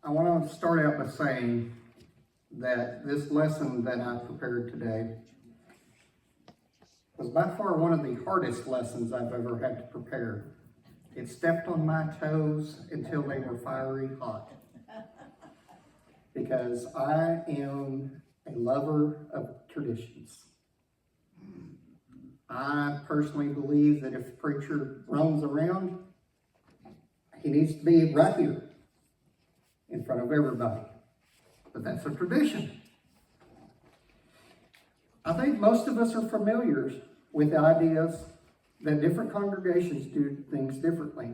I want to start out by saying that this lesson that I prepared today was by far one of the hardest lessons I've ever had to prepare. It stepped on my toes until they were fiery hot. Because I am a lover of traditions. I personally believe that if a preacher roams around, he needs to be right here in front of everybody. But that's a tradition. I think most of us are familiar with the ideas that different congregations do things differently.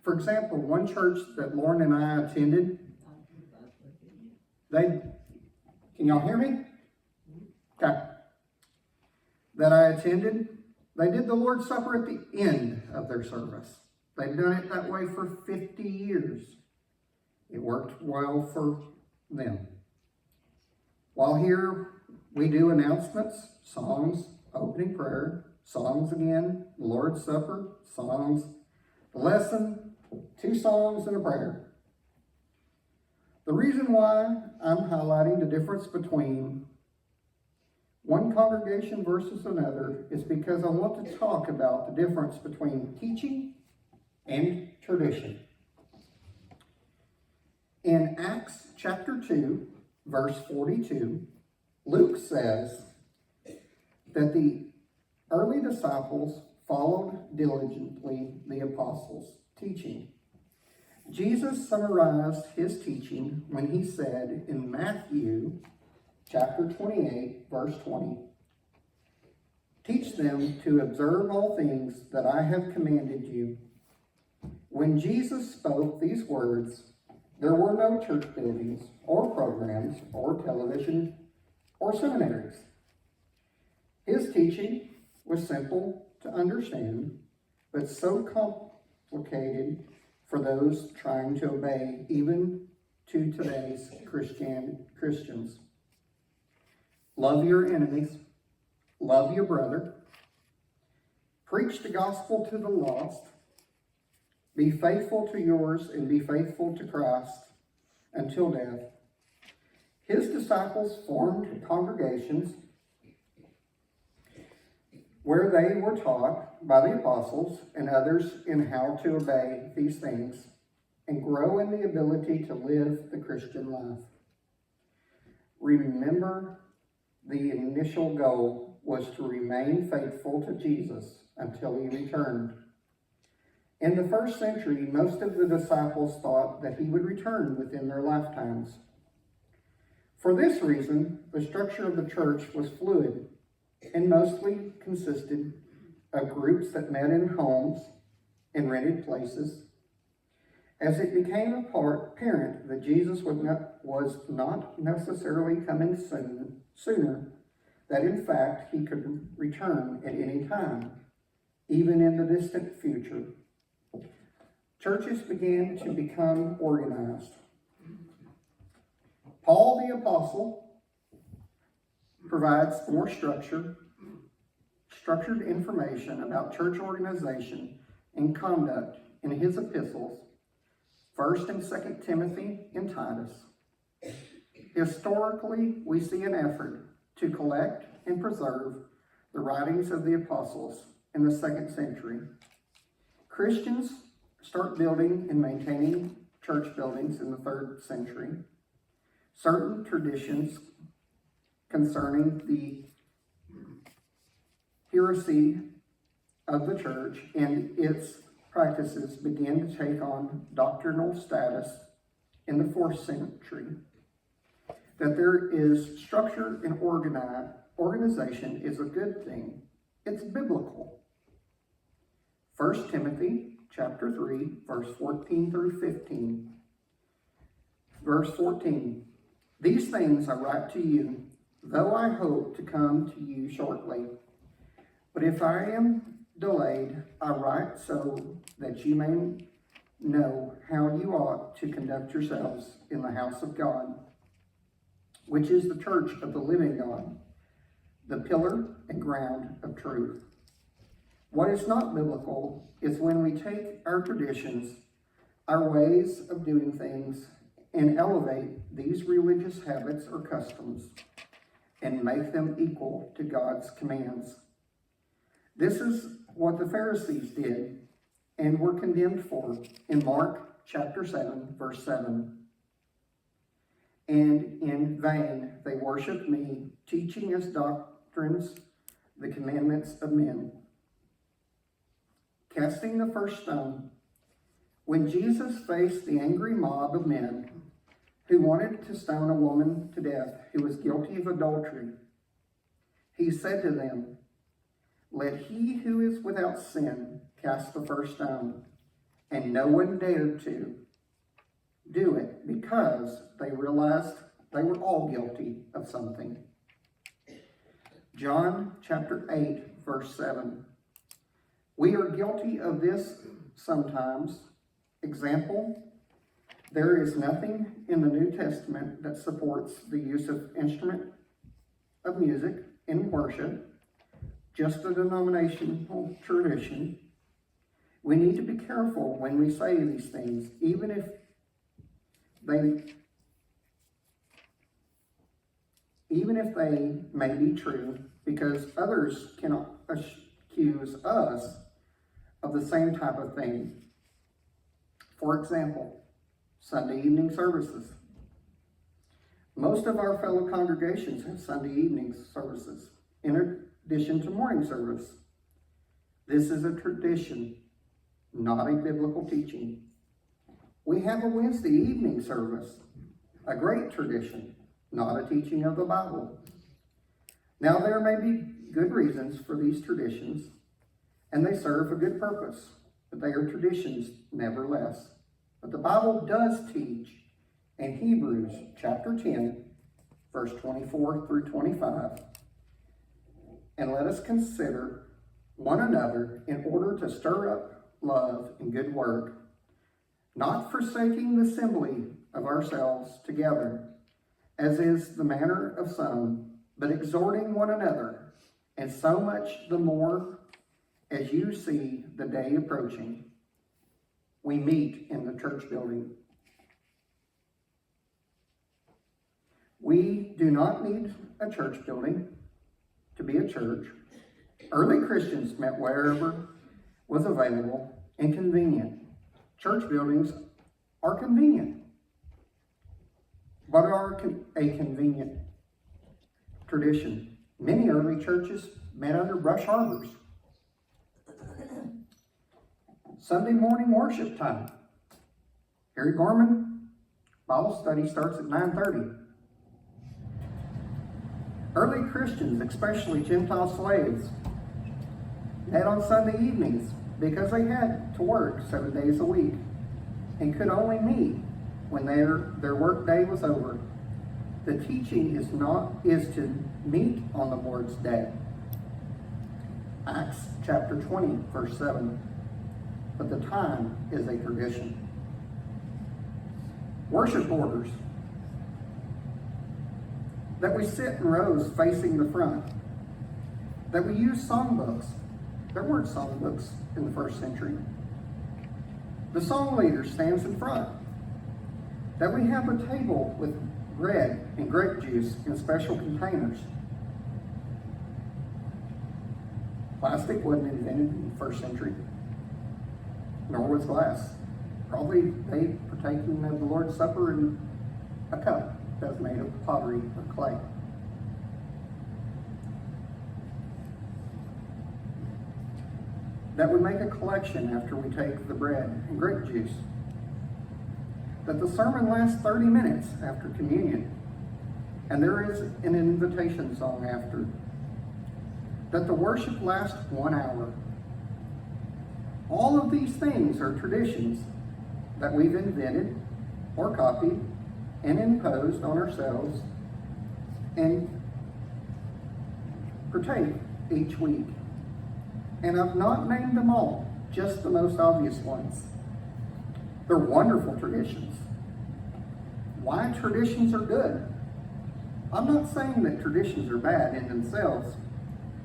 For example, one church that Lauren and I attended, can y'all hear me? Okay. That I attended, they did the Lord's Supper at the end of their service. They've done it that way for 50 years. It worked well for them. While here, we do announcements, songs, opening prayer, songs again, the Lord's Supper, songs, the lesson, 2 songs and a prayer. The reason why I'm highlighting the difference between one congregation versus another is because I want to talk about the difference between teaching and tradition. In Acts chapter 2, verse 42, Luke says that the early disciples followed diligently the apostles' teaching. Jesus summarized his teaching when he said in Matthew chapter 28, verse 20, "Teach them to observe all things that I have commanded you." When Jesus spoke these words, there were no church buildings or programs or television or seminaries. His teaching was simple to understand, but so complicated for those trying to obey, even to today's Christians. Love your enemies, love your brother, preach the gospel to the lost, be faithful to yours and be faithful to Christ until death. His disciples formed congregations where they were taught by the apostles and others in how to obey these things and grow in the ability to live the Christian life. Remember, the initial goal was to remain faithful to Jesus until he returned. In the first century, most of the disciples thought that he would return within their lifetimes. For this reason, the structure of the church was fluid and mostly consisted of groups that met in homes and rented places. As it became apparent that Jesus was not necessarily coming sooner, that in fact he could return at any time, even in the distant future, churches began to become organized. Paul the Apostle provides more structured information about church organization and conduct in his epistles, 1st and 2nd Timothy and Titus. Historically, we see an effort to collect and preserve the writings of the apostles in the 2nd century. Christians start building and maintaining church buildings in the 3rd century. Certain traditions concerning the heresy of the church and its practices began to take on doctrinal status in the 4th century. That there is structure and organization is a good thing. It's biblical. 1 Timothy chapter 3, verse 14 through 15. Verse 14, "These things I write to you, though I hope to come to you shortly. But if I am delayed, I write so that you may know how you ought to conduct yourselves in the house of God, which is the church of the living God, the pillar and ground of truth. What is not biblical is when we take our traditions, our ways of doing things, and elevate these religious habits or customs and make them equal to God's commands. This is what the Pharisees did and were condemned for in Mark chapter 7, verse 7. And in vain they worship me, teaching as doctrines the commandments of men. Casting the first stone. When Jesus faced the angry mob of men who wanted to stone a woman to death who was guilty of adultery, he said to them, "Let he who is without sin cast the first stone." And no one dared to do it because they realized they were all guilty of something. John chapter 8, verse 7. We are guilty of this sometimes. Example, there is nothing in the New Testament that supports the use of instrument of music in worship, just a denominational tradition. We need to be careful when we say these things, even if they may be true, because others cannot accuse us of the same type of thing. For example, Sunday evening services. Most of our fellow congregations have Sunday evening services, in addition to morning service. This is a tradition, not a biblical teaching. We have a Wednesday evening service, a great tradition, not a teaching of the Bible. Now, there may be good reasons for these traditions, and they serve a good purpose, but they are traditions nevertheless. But the Bible does teach in Hebrews chapter 10, verse 24 through 25, and let us consider one another in order to stir up love and good work, not forsaking the assembly of ourselves together, as is the manner of some, but exhorting one another, and so much the more as you see the day approaching. We meet in the church building. We do not need a church building to be a church. Early Christians met wherever was available and convenient. Church buildings are convenient. What are a convenient tradition? Many early churches met under brush arbors. Sunday morning worship time. Harry Gorman, Bible study starts at 9:30. Early Christians, especially Gentile slaves, met on Sunday evenings because they had to work 7 days a week and could only meet when their work day was over. The teaching is to meet on the Lord's day. Acts chapter 20, verse 7. But the time is a tradition. Worship orders. That we sit in rows facing the front. That we use songbooks. There weren't songbooks in the first century. The song leader stands in front. That we have a table with bread and grape juice in special containers. Plastic wasn't invented in the first century, nor was glass. Probably they partaking of the Lord's Supper in a cup that was made of pottery or clay. That we make a collection after we take the bread and grape juice. That the sermon lasts 30 minutes after communion, and there is an invitation song after. That the worship lasts 1 hour. All of these things are traditions that we've invented or copied and imposed on ourselves and partake each week. And I've not named them all, just the most obvious ones. They're wonderful traditions. Why traditions are good? I'm not saying that traditions are bad in themselves.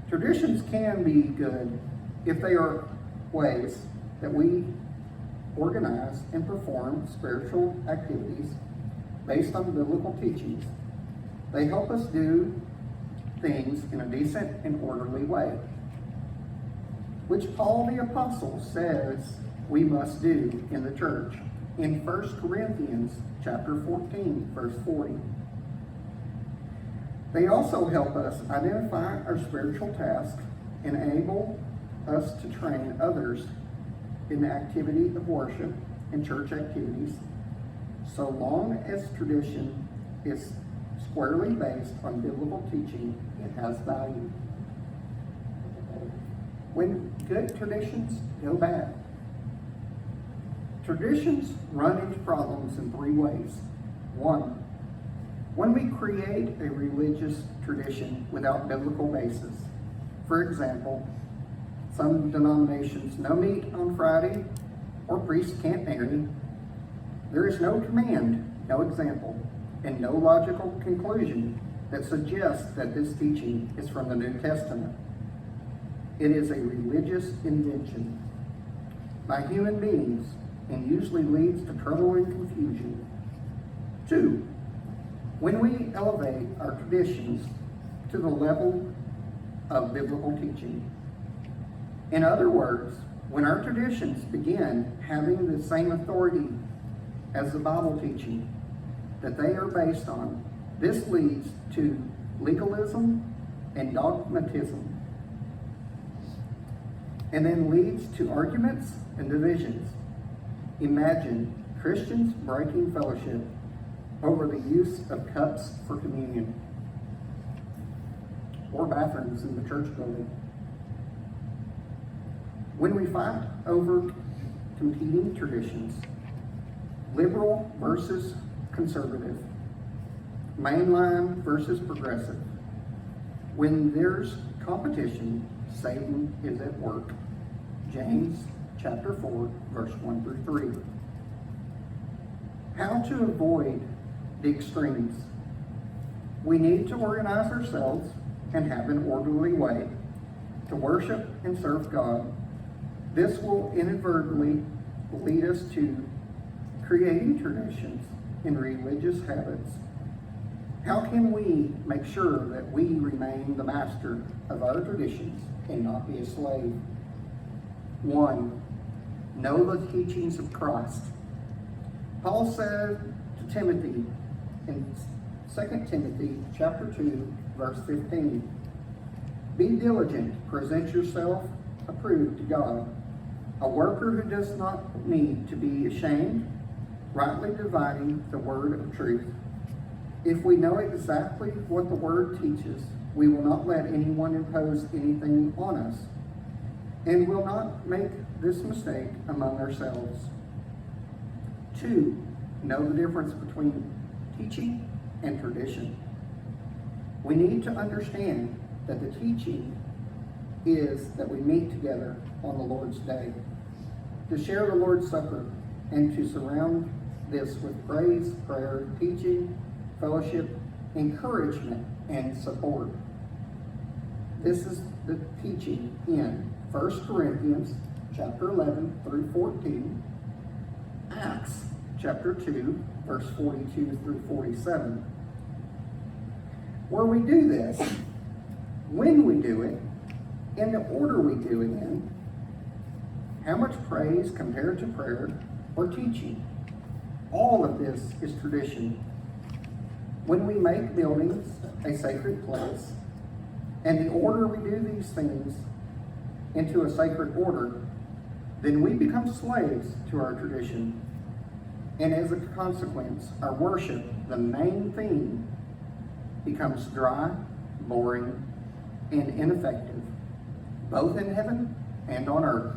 Traditions can be good if they are ways that we organize and perform spiritual activities based on biblical teachings. They help us do things in a decent and orderly way, which Paul the Apostle says we must do in the church in 1 Corinthians chapter 14, verse 40. They also help us identify our spiritual tasks and enable us to train others in the activity of worship and church activities, so long as tradition is squarely based on biblical teaching, it has value. When good traditions go bad, traditions run into problems in three ways. One, when we create a religious tradition without biblical basis. For example, some denominations no meat on Friday, or priests can't marry. There is no command, no example, and no logical conclusion that suggests that this teaching is from the New Testament. It is a religious invention by human beings and usually leads to trouble and confusion. Two, when we elevate our traditions to the level of biblical teaching. In other words, when our traditions begin having the same authority as the Bible teaching that they are based on, this leads to legalism and dogmatism, and then leads to arguments and divisions. Imagine Christians breaking fellowship over the use of cups for communion or bathrooms in the church building. When we fight over competing traditions, liberal versus conservative, mainline versus progressive, when there's competition, Satan is at work. James chapter 4, verse 1 through 3. How to avoid the extremes. We need to organize ourselves and have an orderly way to worship and serve God. This will inadvertently lead us to creating traditions and religious habits. How can we make sure that we remain the master of our traditions and not be a slave? 1. Know the teachings of Christ. Paul said to Timothy in 2 Timothy chapter 2, verse 15, be diligent, present yourself approved to God, a worker who does not need to be ashamed, rightly dividing the word of truth. If we know exactly what the word teaches, we will not let anyone impose anything on us, and will not make this mistake among ourselves. 2. Know the difference between teaching and tradition. We need to understand that the teaching is that we meet together on the Lord's Day, to share the Lord's Supper, and to surround this with praise, prayer, teaching, fellowship, encouragement, and support. This is the teaching in 1 Corinthians chapter 11 through 14, Acts chapter 2, verse 42 through 47. Where we do this, when we do it, in the order we do it in, how much praise compared to prayer or teaching. All of this is tradition. When we make buildings a sacred place, and the order we do these things into a sacred order, then we become slaves to our tradition. And as a consequence, our worship, the main theme, becomes dry, boring, and ineffective, both in heaven and on earth.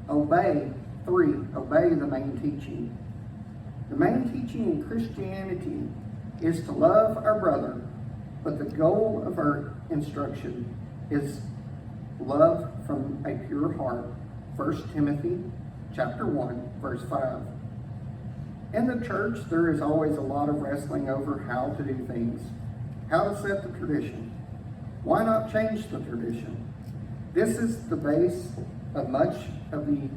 Obey the main teaching. The main teaching in Christianity is to love our brother, but the goal of our instruction is love from a pure heart. 1 Timothy chapter 1, verse 5. In the church, there is always a lot of wrestling over how to do things, how to set the tradition. Why not change the tradition? This is the base of much of the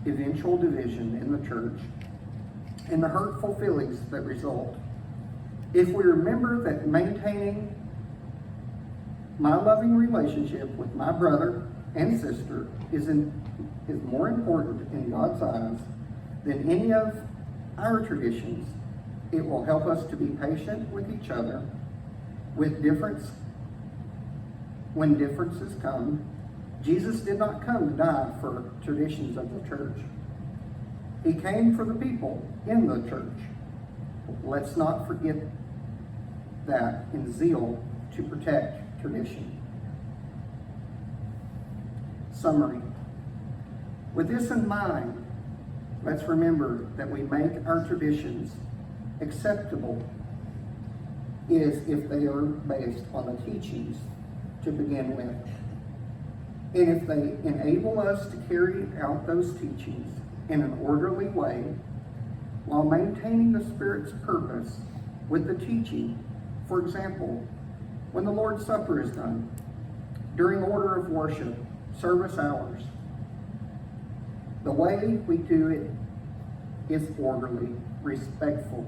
eventual division in the church. and the hurtful feelings that result. If we remember that maintaining my loving relationship with my brother and sister is more important in God's eyes than any of our traditions, it will help us to be patient with each other when differences come. Jesus did not come to die for traditions of the church. He came for the people in the church. Let's not forget that in zeal to protect tradition. Summary. With this in mind, let's remember that we make our traditions acceptable is if they are based on the teachings to begin with. And if they enable us to carry out those teachings in an orderly way while maintaining the Spirit's purpose with the teaching. For example, when the Lord's Supper is done, during order of worship, service hours, the way we do it is orderly, respectful,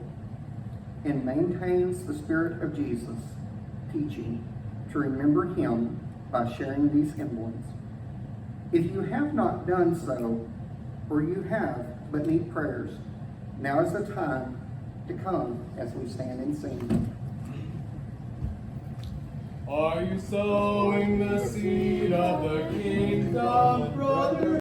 and maintains the Spirit of Jesus' teaching to remember Him by sharing these emblems. If you have not done so, or you have but need prayers, now is the time to come as we stand and sing. Are you sowing the seed of the kingdom, brother?